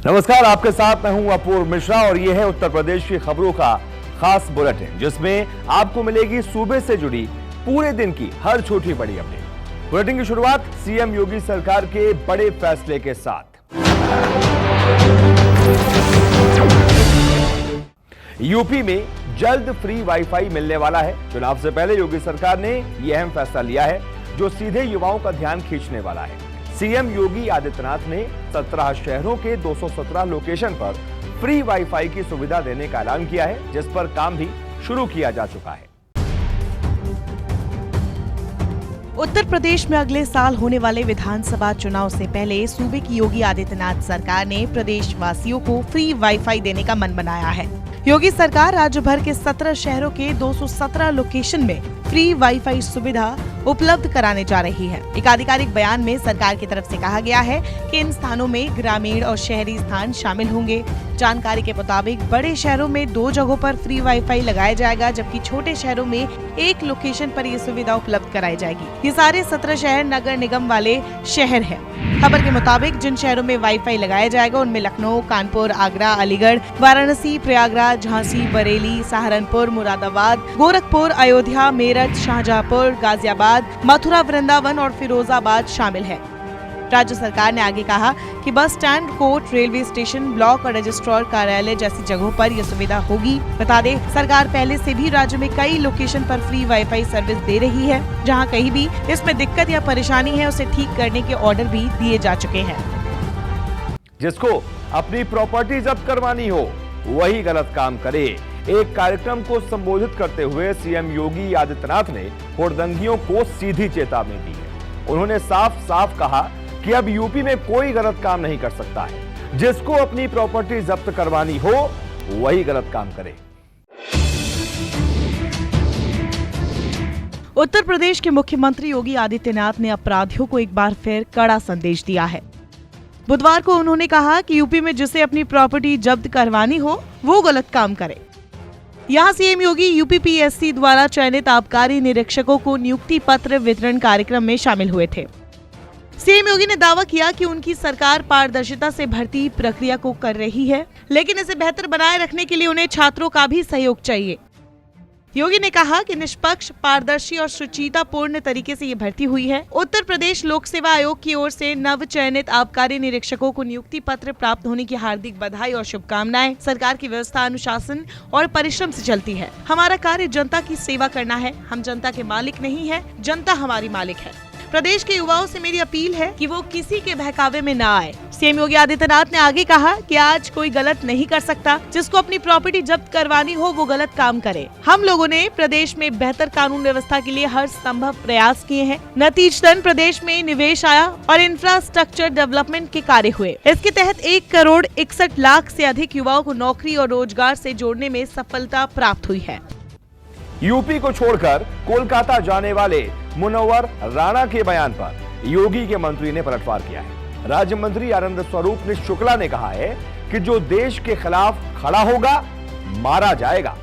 नमस्कार, आपके साथ मैं हूं अपूर्व मिश्रा और यह है उत्तर प्रदेश की खबरों का खास बुलेटिन, जिसमें आपको मिलेगी सूबे से जुड़ी पूरे दिन की हर छोटी बड़ी अपडेट। बुलेटिन की शुरुआत सीएम योगी सरकार के बड़े फैसले के साथ। यूपी में जल्द फ्री वाईफाई मिलने वाला है। चुनाव से पहले योगी सरकार ने यह अहम फैसला लिया है जो सीधे युवाओं का ध्यान खींचने वाला है। सीएम योगी आदित्यनाथ ने 17 शहरों के 217 लोकेशन पर फ्री वाईफाई की सुविधा देने का ऐलान किया है, जिस पर काम भी शुरू किया जा चुका है। उत्तर प्रदेश में अगले साल होने वाले विधानसभा चुनाव से पहले सूबे की योगी आदित्यनाथ सरकार ने प्रदेश वासियों को फ्री वाईफाई देने का मन बनाया है। योगी सरकार राज्य भर के 17 शहरों के 217 लोकेशन में फ्री वाईफाई सुविधा उपलब्ध कराने जा रही है। एक आधिकारिक बयान में सरकार की तरफ से कहा गया है कि इन स्थानों में ग्रामीण और शहरी स्थान शामिल होंगे। जानकारी के मुताबिक बड़े शहरों में 2 जगहों पर फ्री वाईफाई लगाया जाएगा, जबकि छोटे शहरों में 1 लोकेशन पर ये सुविधा उपलब्ध कराई जाएगी। ये सारे 17 शहर नगर निगम वाले शहर हैं। खबर के मुताबिक जिन शहरों में वाईफाई लगाया जाएगा उनमें लखनऊ, कानपुर, आगरा, अलीगढ़, वाराणसी, प्रयागराज, झांसी, बरेली, सहारनपुर, मुरादाबाद, गोरखपुर, अयोध्या, मेरठ, शाहजहांपुर, गाजियाबाद, मथुरा, वृंदावन और फिरोजाबाद शामिल है। राज्य सरकार ने आगे कहा कि bus stand, court, railway station, block और रजिस्ट्रार कार्यालय जैसी जगहों पर यह सुविधा होगी। बता दें, सरकार पहले से भी राज्य में कई लोकेशन पर फ्री वाईफाई सर्विस दे रही है। जहां कहीं भी इसमें दिक्कत या परेशानी है उसे ठीक करने के ऑर्डर भी दिए जा चुके हैं। जिसको अपनी प्रॉपर्टी जब्त करवानी हो वही गलत काम करे। एक कार्यक्रम को संबोधित करते हुए सीएम योगी आदित्यनाथ ने हुड़दंगियों को सीधी चेतावनी दी है। उन्होंने साफ साफ कहा कि अब यूपी में कोई गलत काम नहीं कर सकता है। जिसको अपनी प्रॉपर्टी जब्त करवानी हो वही गलत काम करे। उत्तर प्रदेश के मुख्यमंत्री योगी आदित्यनाथ ने अपराधियों को एक बार फिर कड़ा संदेश दिया है। बुधवार को उन्होंने कहा कि यूपी में जिसे अपनी प्रॉपर्टी जब्त करवानी हो वो गलत काम करे। यहाँ सीएम योगी यूपीपीएससी द्वारा चयनित आबकारी निरीक्षकों को नियुक्ति पत्र वितरण कार्यक्रम में शामिल हुए थे। सीएम योगी ने दावा किया कि उनकी सरकार पारदर्शिता से भर्ती प्रक्रिया को कर रही है, लेकिन इसे बेहतर बनाए रखने के लिए उन्हें छात्रों का भी सहयोग चाहिए। योगी ने कहा कि निष्पक्ष, पारदर्शी और शुचितापूर्ण तरीके से ये भर्ती हुई है। उत्तर प्रदेश लोक सेवा आयोग की ओर से नव चयनित आबकारी निरीक्षकों को नियुक्ति पत्र प्राप्त होने की हार्दिक बधाई और शुभकामनाएं। सरकार की व्यवस्था अनुशासन और परिश्रम से चलती है। हमारा कार्य जनता की सेवा करना है। हम जनता के मालिक नहीं है, जनता हमारी मालिक है। प्रदेश के युवाओं से मेरी अपील है कि वो किसी के बहकावे में न आए। सीएम योगी आदित्यनाथ ने आगे कहा कि आज कोई गलत नहीं कर सकता। जिसको अपनी प्रॉपर्टी जब्त करवानी हो वो गलत काम करे। हम लोगों ने प्रदेश में बेहतर कानून व्यवस्था के लिए हर संभव प्रयास किए हैं। नतीजतन प्रदेश में निवेश आया और इंफ्रास्ट्रक्चर डेवलपमेंट के कार्य हुए। इसके तहत 1,61,00,000 से अधिक युवाओं को नौकरी और रोजगार से जोड़ने में सफलता प्राप्त हुई है। यूपी को छोड़कर कोलकाता जाने वाले मुनव्वर राणा के बयान पर योगी के मंत्री ने पलटवार किया है। राज्य मंत्री आनंद स्वरूप शुक्ला ने कहा है कि जो देश के खिलाफ खड़ा होगा मारा जाएगा।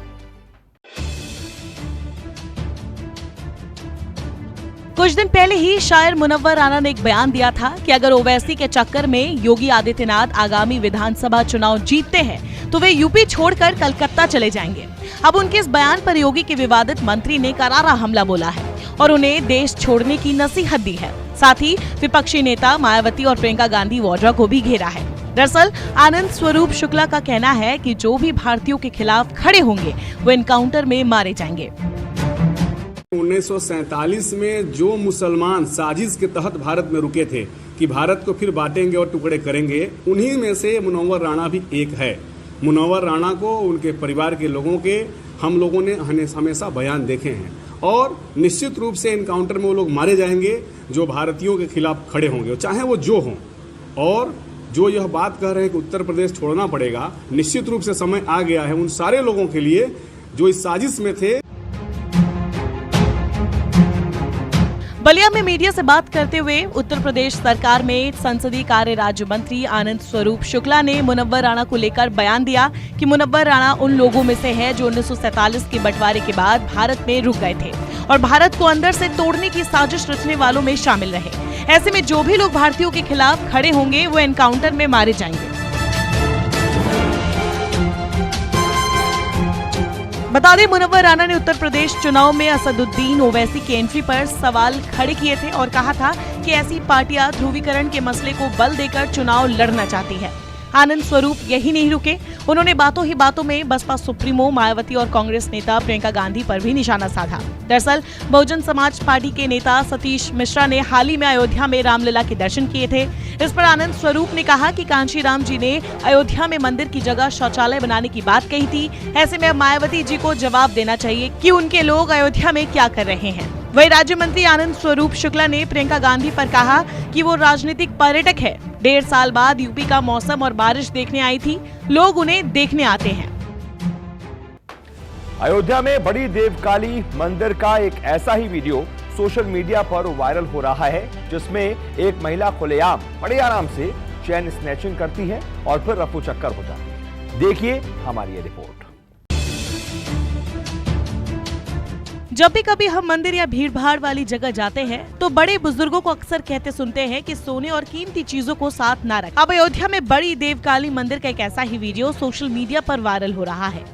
कुछ दिन पहले ही शायर मुनव्वर राणा ने एक बयान दिया था कि अगर ओवैसी के चक्कर में योगी आदित्यनाथ आगामी विधानसभा चुनाव जीतते हैं तो वे यूपी छोड़कर कलकत्ता चले जाएंगे। अब उनके इस बयान पर योगी के विवादित मंत्री ने करारा हमला बोला है और उन्हें देश छोड़ने की नसीहत दी है। साथ ही विपक्षी नेता मायावती और प्रियंका गांधी वाड्रा को भी घेरा है। दरअसल आनंद स्वरूप शुक्ला का कहना है कि जो भी भारतीयों के खिलाफ खड़े होंगे वो एनकाउंटर में मारे जाएंगे। 1947 में जो मुसलमान साजिश के तहत भारत में रुके थे कि भारत को फिर बांटेंगे और टुकड़े करेंगे, उन्हीं में से मुनव्वर राणा भी एक है। मुनव्वर राणा को उनके परिवार के लोगों के हम लोगों ने हमेशा बयान देखे हैं और निश्चित रूप से एनकाउंटर में वो लोग मारे जाएंगे जो भारतीयों के खिलाफ खड़े होंगे, चाहे वो जो हों। और जो यह बात कह रहे हैं कि उत्तर प्रदेश छोड़ना पड़ेगा, निश्चित रूप से समय आ गया है उन सारे लोगों के लिए जो इस साजिश में थे। बलिया में मीडिया से बात करते हुए उत्तर प्रदेश सरकार में संसदीय कार्य राज्य मंत्री आनंद स्वरूप शुक्ला ने मुनव्वर राणा को लेकर बयान दिया कि मुनव्वर राणा उन लोगों में से है जो 1947 के बंटवारे के बाद भारत में रुक गए थे और भारत को अंदर से तोड़ने की साजिश रचने वालों में शामिल रहे। ऐसे में जो भी लोग भारतीयों के खिलाफ खड़े होंगे वो एनकाउंटर में मारे जाएंगे। बता दें, मुनव्वर राणा ने उत्तर प्रदेश चुनाव में असदुद्दीन ओवैसी की एंट्री पर सवाल खड़े किए थे और कहा था कि ऐसी पार्टियां ध्रुवीकरण के मसले को बल देकर चुनाव लड़ना चाहती है। आनंद स्वरूप यही नहीं रुके, उन्होंने बातों ही बातों में बसपा सुप्रीमो मायावती और कांग्रेस नेता प्रियंका गांधी पर भी निशाना साधा। दरअसल बहुजन समाज पार्टी के नेता सतीश मिश्रा ने हाल ही में अयोध्या में रामलला के दर्शन किए थे। इस पर आनंद स्वरूप ने कहा कि कांशीराम जी ने अयोध्या में मंदिर की जगह शौचालय बनाने की बात कही थी। ऐसे में अब मायावती जी को जवाब देना चाहिए कि उनके लोग अयोध्या में क्या कर रहे हैं। वहीं राज्य मंत्री आनंद स्वरूप शुक्ला ने प्रियंका गांधी पर कहा कि वो राजनीतिक पर्यटक है। 1.5 साल बाद यूपी का मौसम और बारिश देखने आई थी, लोग उन्हें देखने आते हैं। अयोध्या में बड़ी देवकाली मंदिर का एक ऐसा ही वीडियो सोशल मीडिया पर वायरल हो रहा है, जिसमें एक महिला खुलेआम बड़े आराम से चेन स्नैचिंग करती है और फिर रफू चक्कर हो जाती है। देखिए हमारी ये रिपोर्ट। जब भी कभी हम मंदिर या भीड़ भाड़ वाली जगह जाते हैं तो बड़े बुजुर्गों को अक्सर कहते सुनते हैं कि सोने और कीमती चीजों को साथ ना रखें। अब अयोध्या में बड़ी देवकाली मंदिर का एक ऐसा ही वीडियो सोशल मीडिया पर वायरल हो रहा है,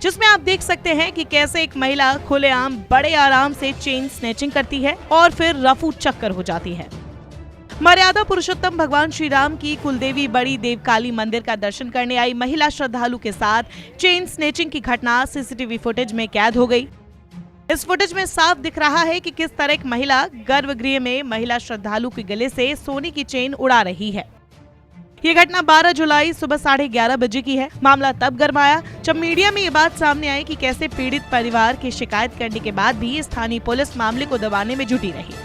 जिसमें आप देख सकते हैं कि कैसे एक महिला खुलेआम बड़े आराम से चेन स्नैचिंग करती है और फिर रफू चक्कर हो जाती है। मर्यादा पुरुषोत्तम भगवान श्री राम की कुलदेवी बड़ी देवकाली मंदिर का दर्शन करने आई महिला श्रद्धालु के साथ चेन स्नैचिंग की घटना सीसीटीवी फुटेज में कैद हो गई। इस फुटेज में साफ दिख रहा है कि किस तरह एक महिला गर्भगृह में महिला श्रद्धालु के गले से सोने की चेन उड़ा रही है। ये घटना 12 जुलाई सुबह 11:30 बजे की है। मामला तब गरमाया जब मीडिया में ये बात सामने आई कि कैसे पीड़ित परिवार की शिकायत करने के बाद भी स्थानीय पुलिस मामले को दबाने में जुटी रही।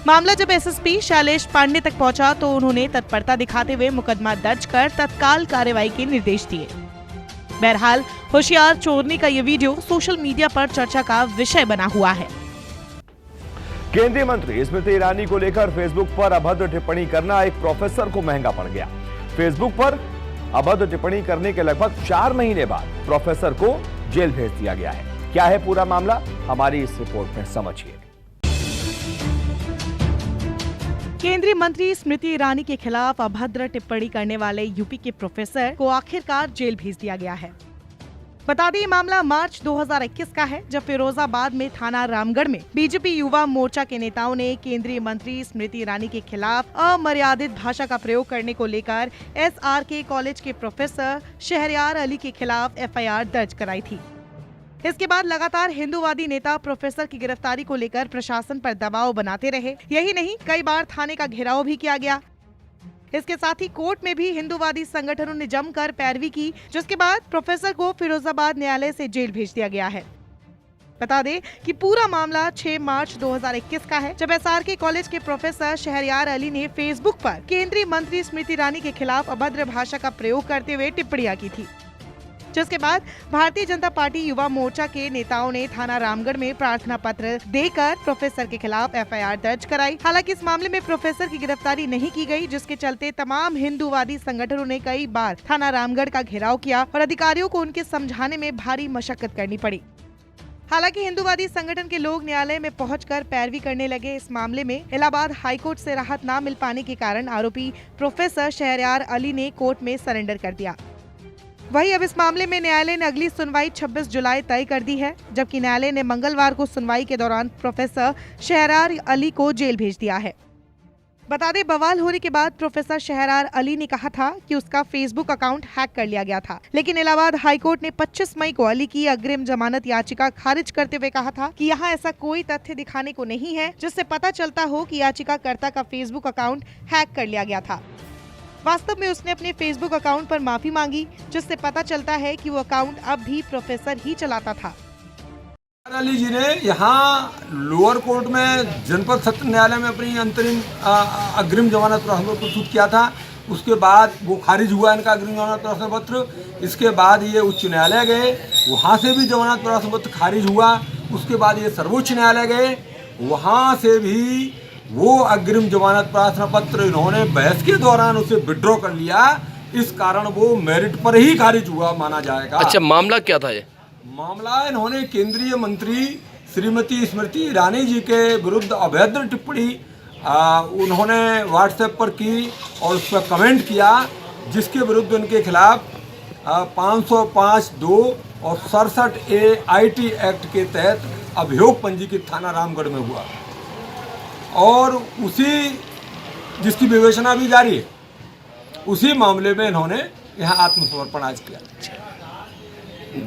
मामला जब एसएसपी शैलेश पांडे तक पहुंचा तो उन्होंने तत्परता दिखाते हुए मुकदमा दर्ज कर तत्काल कार्रवाई के निर्देश दिए। बहरहाल होशियार चोरने का ये वीडियो सोशल मीडिया पर चर्चा का विषय बना हुआ है। केंद्रीय मंत्री स्मृति ईरानी को लेकर फेसबुक पर अभद्र टिप्पणी करना एक प्रोफेसर को महंगा पड़ गया। फेसबुक पर अभद्र टिप्पणी करने के लगभग 4 महीने बाद प्रोफेसर को जेल भेज दिया गया है। क्या है पूरा मामला, हमारी इस रिपोर्ट में समझिए। केंद्रीय मंत्री स्मृति ईरानी के खिलाफ अभद्र टिप्पणी करने वाले यूपी के प्रोफेसर को आखिरकार जेल भेज दिया गया है। बता दें, मामला मार्च 2021 का है, जब फिरोजाबाद में थाना रामगढ़ में बीजेपी युवा मोर्चा के नेताओं ने केंद्रीय मंत्री स्मृति ईरानी के खिलाफ अमर्यादित भाषा का प्रयोग करने को लेकर SRK कॉलेज के प्रोफेसर शहरयार अली के खिलाफ FIR दर्ज कराई थी। इसके बाद लगातार हिंदूवादी नेता प्रोफेसर की गिरफ्तारी को लेकर प्रशासन पर दबाव बनाते रहे। यही नहीं, कई बार थाने का घेराव भी किया गया। इसके साथ ही कोर्ट में भी हिंदूवादी संगठनों ने जमकर पैरवी की, जिसके बाद प्रोफेसर को फिरोजाबाद न्यायालय से जेल भेज दिया गया है। बता दें कि पूरा मामला 6 मार्च 2021 का है, जब SRK कॉलेज के प्रोफेसर शहरयार अली ने फेसबुक पर केंद्रीय मंत्री स्मृति ईरानी के खिलाफ अभद्र भाषा का प्रयोग करते हुए टिप्पणियां की थी। जिसके बाद भारतीय जनता पार्टी युवा मोर्चा के नेताओं ने थाना रामगढ़ में प्रार्थना पत्र देकर प्रोफेसर के खिलाफ FIR दर्ज कराई। हालांकि इस मामले में प्रोफेसर की गिरफ्तारी नहीं की गई, जिसके चलते तमाम हिंदूवादी संगठनों ने कई बार थाना रामगढ़ का घेराव किया और अधिकारियों को उनके समझाने में भारी मशक्कत करनी पड़ी। हालांकि हिंदूवादी संगठन के लोग न्यायालय में पहुंचकर पैरवी करने लगे। इस मामले में इलाहाबाद हाईकोर्ट से राहत न मिल पाने के कारण आरोपी प्रोफेसर शहरयार अली ने कोर्ट में सरेंडर कर दिया। वहीं अब इस मामले में न्यायालय ने अगली सुनवाई 26 जुलाई तय कर दी है, जबकि न्यायालय ने मंगलवार को सुनवाई के दौरान प्रोफेसर शहरयार अली को जेल भेज दिया है। बता दें, बवाल होने के बाद प्रोफेसर शहरयार अली ने कहा था कि उसका फेसबुक अकाउंट हैक कर लिया गया था, लेकिन इलाहाबाद हाईकोर्ट ने 25 मई को अली की अग्रिम जमानत याचिका खारिज करते हुए कहा था कि यहाँ ऐसा कोई तथ्य दिखाने को नहीं है जिससे पता चलता हो कि याचिकाकर्ता का फेसबुक अकाउंट हैक कर लिया गया था। वास्तव में उसने अपने फेसबुक अकाउंट पर माफी मांगी, जिससे पता चलता है कि वो अकाउंट अब भी प्रोफेसर ही चलाता था। अली जी ने यहाँ लोअर कोर्ट में जनपद सत्र न्यायालय में अपनी अंतरिम अग्रिम जमानत प्रश्न पत्र प्रस्तुत किया था। उसके बाद वो खारिज हुआ इनका अग्रिम जमानत प्रश्न पत्र। इसके बाद ये उच्च न्यायालय गए, वहाँ से भी जमानत प्रश्न पत्र खारिज हुआ। उसके बाद ये सर्वोच्च न्यायालय गए, वहाँ से भी वो अग्रिम जमानत प्रार्थना पत्र इन्होंने बहस के दौरान उसे विड्रॉ कर लिया। इस कारण वो मेरिट पर ही खारिज हुआ माना जाएगा। अच्छा, मामला क्या था ये? मामला इन्होंने केंद्रीय मंत्री श्रीमती स्मृति ईरानी जी के विरुद्ध अभद्र टिप्पणी उन्होंने व्हाट्सएप पर की और उस पर कमेंट किया, जिसके विरुद्ध उनके खिलाफ 505(2) और 67A IT एक्ट के तहत अभियोग पंजीकृत थाना रामगढ़ में हुआ और उसी जिसकी विवेचना भी जारी है, उसी मामले में इन्होंने यहाँ आत्मसमर्पण आज किया।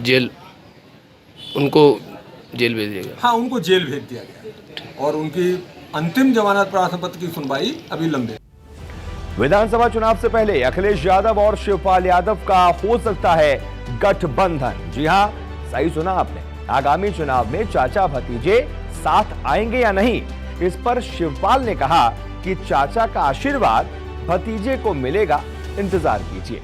जेल उनको जेल भेज दिया गया। हाँ, उनको जेल भेज दिया गया और उनकी अंतिम जमानत प्रार्थना पत्र की सुनवाई अभी लंबे। विधानसभा चुनाव से पहले अखिलेश यादव और शिवपाल यादव का हो सकता है गठबंधन। जी हां, सही सुना आपने। आगामी चुनाव में चाचा भतीजे साथ आएंगे या नहीं, इस पर शिवपाल ने कहा कि चाचा का आशीर्वाद भतीजे को मिलेगा, इंतजार कीजिए।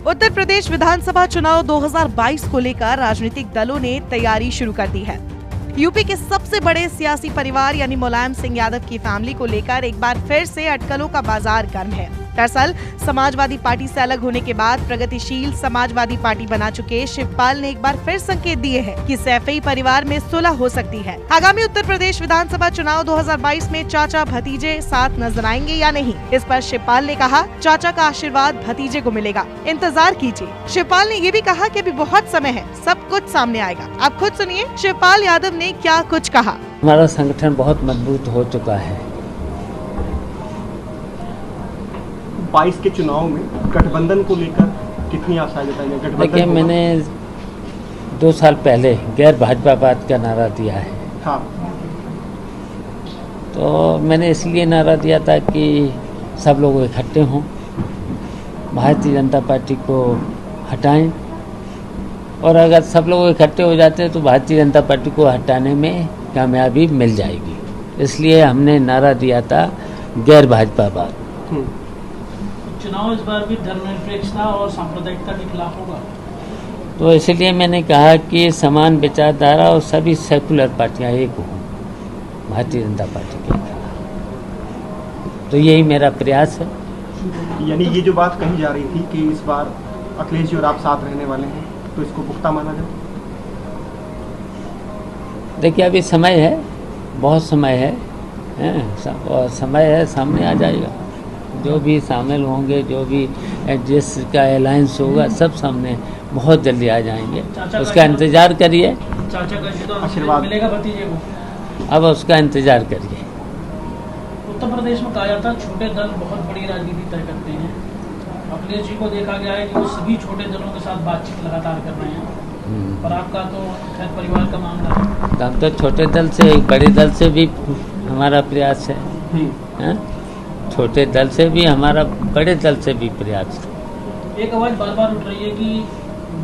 उत्तर प्रदेश विधानसभा चुनाव 2022 को लेकर राजनीतिक दलों ने तैयारी शुरू कर दी है। यूपी के सबसे बड़े सियासी परिवार यानी मुलायम सिंह यादव की फैमिली को लेकर एक बार फिर से अटकलों का बाजार गर्म है। दरअसल समाजवादी पार्टी से अलग होने के बाद प्रगतिशील समाजवादी पार्टी बना चुके शिवपाल ने एक बार फिर संकेत दिए हैं कि सैफई परिवार में सुलह हो सकती है। आगामी उत्तर प्रदेश विधानसभा चुनाव 2022 में चाचा भतीजे साथ नजर आएंगे या नहीं, इस पर शिवपाल ने कहा चाचा का आशीर्वाद भतीजे को मिलेगा, इंतजार कीजिए। शिवपाल ने ये भी कहा कि अभी बहुत समय है, सब कुछ सामने आएगा। आप खुद सुनिए शिवपाल यादव ने क्या कुछ कहा। हमारा संगठन बहुत मजबूत हो चुका है। 22 के चुनाव में गठबंधन को लेकर कितनी आशाएं जताई हैं? देखिए, मैंने 2 साल पहले गैर भाजपावाद का नारा दिया है। हाँ। तो मैंने इसलिए नारा दिया था कि सब लोग इकट्ठे हों, भारतीय जनता पार्टी को हटाएं, और अगर सब लोग इकट्ठे हो जाते हैं तो भारतीय जनता पार्टी को हटाने में कामयाबी मिल जाएगी। इसलिए हमने नारा दिया था गैर भाजपावाद। चुनाव इस बार भी धर्मनिरपेक्षता और सांप्रदायिकता के खिलाफ होगा, तो इसलिए मैंने कहा कि समान विचारधारा और सभी सेकुलर पार्टियां एक हों भारतीय जनता पार्टी के खिलाफ। तो यही मेरा प्रयास है। यानी ये जो बात कही जा रही थी कि इस बार अखिलेश जी और आप साथ रहने वाले हैं, तो इसको पुख्ता माना जाए? देखिए, अभी समय है, बहुत समय है, और समय है, सामने आ जाएगा। जो भी शामिल होंगे, जो भी जिसका अलायंस होगा, सब सामने बहुत जल्दी आ जाएंगे। उसका इंतजार करिए। चाचा का आशीर्वाद मिलेगा भतीजे को, अब उसका इंतजार करिए। उत्तर प्रदेश में कहा जाता है छोटे दल बहुत बड़ी राजनीति तय करते हैं। अखिलेश जी को देखा गया है कि वो सभी छोटे दलों के साथ बातचीत लगातार कर रहे हैं, पर आपका तो खैर परिवार का मामला है। हम तो छोटे दल से, एक बड़े दल से भी हमारा प्रयास है, छोटे दल से भी हमारा, बड़े दल से भी प्रयास है। एक आवाज बार बार उठ रही है कि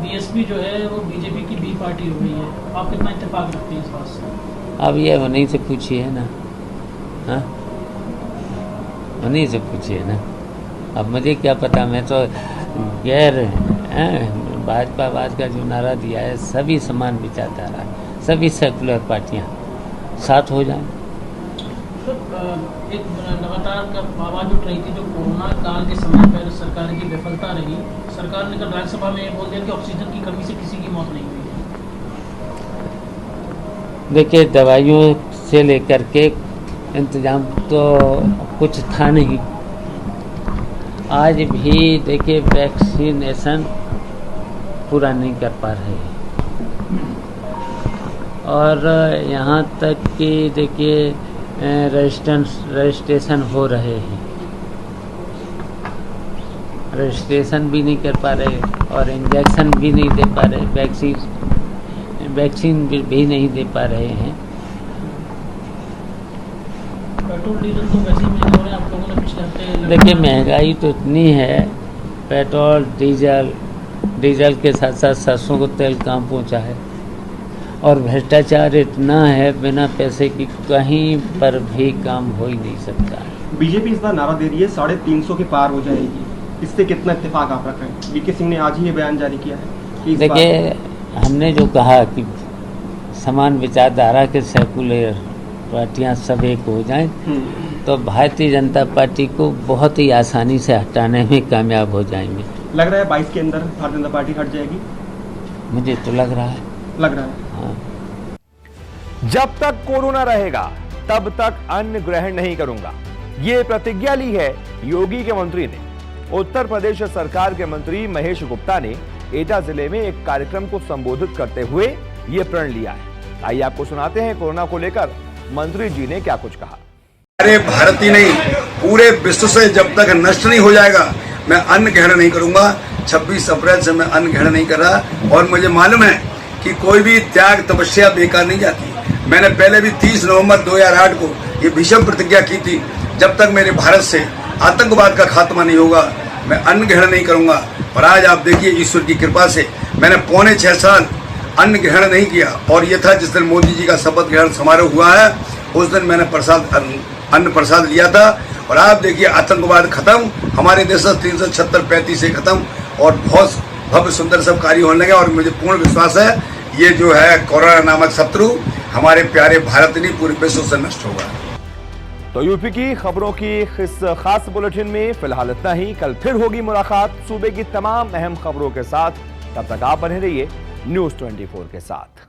बीएसपी जो है वो बीजेपी की बी पार्टी हो गई है, आप कितना इत्तेफाक रखते हैं इस बात से? अब ये उन्हीं से पूछिए ना, हाँ, उन्हीं से पूछिए ना। अब मुझे क्या पता, मैं तो गैर भाजपावाद का जो नारा दिया है, सभी समान विचारधारा, सभी सेकुलर पार्टियां साथ हो जाएं। तो एक लगातार आवाज उठ रही थी जो कोरोना काल के समय पर सरकार की विफलता रही, सरकार ने कल राज्यसभा में बोल दिया कि ऑक्सीजन की कमी से किसी की मौत नहीं हुई है। देखिए, दवाइयों से लेकर के इंतजाम तो कुछ था नहीं। आज भी देखिए वैक्सीनेशन पूरा नहीं कर पा रहे हैं, और यहाँ तक कि देखिए रजिस्ट्रेशन हो रहे हैं, रजिस्ट्रेशन भी नहीं कर पा रहे, और इंजेक्शन भी नहीं दे पा रहे, वैक्सीन भी नहीं दे पा रहे हैं। पेट्रोल डीजल तो वैसे ही महंगे हो रहे हैं, आप लोगों ने पिछले हफ्ते। देखिए, महंगाई तो इतनी है, पेट्रोल डीजल के साथ साथ सरसों को तेल कहाँ पहुँचा है, और भ्रष्टाचार इतना है, बिना पैसे की कहीं पर भी काम हो ही नहीं सकता। बीजेपी इस बार नारा दे रही है 350 के पार हो जाएगी, इससे कितना इत्तेफाक आप रख रहे हैं? वीके सिंह ने आज ही ये बयान जारी किया है कि देखिए, हमने जो कहा कि समान विचारधारा के सेकुलर पार्टियां सब एक हो जाएं, तो भारतीय जनता पार्टी को बहुत ही आसानी से हटाने में कामयाब हो जाएंगे। लग रहा है 22 के अंदर भारतीय जनता पार्टी हट जाएगी? मुझे तो लग रहा है। हाँ। जब तक कोरोना रहेगा तब तक अन्न ग्रहण नहीं करूंगा, ये प्रतिज्ञा ली है योगी के मंत्री ने। उत्तर प्रदेश सरकार के मंत्री महेश गुप्ता ने एटा जिले में एक कार्यक्रम को संबोधित करते हुए ये प्रण लिया है। आइए आपको सुनाते हैं कोरोना को लेकर मंत्री जी ने क्या कुछ कहा। अरे भारत ही नहीं, पूरे विश्व से जब तक नष्ट नहीं हो जाएगा मैं अन्न ग्रहण नहीं करूंगा। 26 अप्रैल से मैं अन्न ग्रहण नहीं कर रहा और मुझे मालूम है कि कोई भी त्याग तपस्या बेकार नहीं जाती। मैंने पहले भी 30 नवंबर 2008 को ये भीषण प्रतिज्ञा की थी, जब तक मेरे भारत से आतंकवाद का खात्मा नहीं होगा मैं अन्न ग्रहण नहीं करूंगा। और आज आप देखिए ईश्वर की कृपा से मैंने 5.25 साल अन्न ग्रहण नहीं किया और ये था जिस दिन मोदी जी का शपथ ग्रहण समारोह हुआ है उस दिन मैंने अन्न प्रसाद लिया था। और आप देखिए आतंकवाद खत्म, हमारे देश से 376-35 से खत्म और बहुत भव्य सुंदर सब कार्य होने लगे। और मुझे पूर्ण विश्वास है ये जो है कोरोना नामक शत्रु हमारे प्यारे भारत नहीं पूरे विश्व से नष्ट होगा। तो यूपी की खबरों की इस खास बुलेटिन में फिलहाल इतना ही। कल फिर होगी मुलाकात सूबे की तमाम अहम खबरों के साथ। तब तक आप बने रहिए न्यूज़ 24 के साथ।